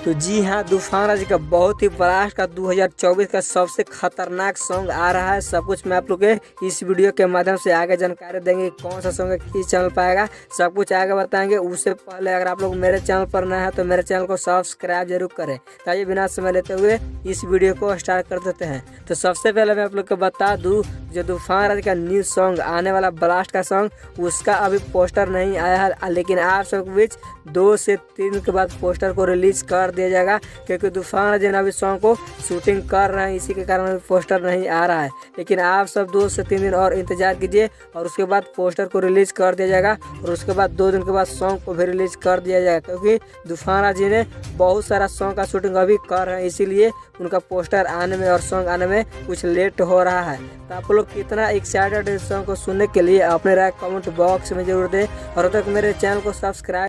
तो जी हाँ, तूफान राज का बहुत ही ब्लास्ट का 2024 का सबसे खतरनाक सॉन्ग आ रहा है। सब कुछ मैं आप लोग के इस वीडियो के माध्यम से आगे जानकारी देंगे। कौन सा सॉन्ग है, किस चैनल पर आएगा, सब कुछ आगे बताएंगे। उससे पहले अगर आप लोग मेरे चैनल पर नए हैं तो मेरे चैनल को सब्सक्राइब जरूर करें। तो आइए बिना समय लेते हुए इस वीडियो को स्टार्ट कर देते हैं। तो सबसे पहले मैं आप लोग को बता दूँ, जो तूफान राज का न्यू सॉन्ग आने वाला ब्लास्ट का सॉन्ग, उसका अभी पोस्टर नहीं आया है, लेकिन आप सब बीच 2 से 3 दिन के बाद पोस्टर को रिलीज कर दिया जाएगा। क्योंकि तूफान राज अभी सॉन्ग को शूटिंग कर रहे हैं, इसी के कारण अभी पोस्टर नहीं आ रहा है। लेकिन आप सब 2 से 3 दिन और इंतजार कीजिए और उसके बाद पोस्टर को रिलीज कर दिया जाएगा। और उसके बाद 2 दिन के बाद सॉन्ग को भी रिलीज कर दिया जाएगा। क्योंकि तूफान राज ने बहुत सारा सॉन्ग का शूटिंग अभी कर रहे हैं, इसीलिए उनका पोस्टर आने में और सॉन्ग आने में कुछ लेट हो रहा है। तो आप लोग कितना एक्साइटेड इस सॉन्ग को सुनने के लिए अपने राय कमेंट बॉक्स में जरूर दें। और अब तक मेरे चैनल को सब्सक्राइब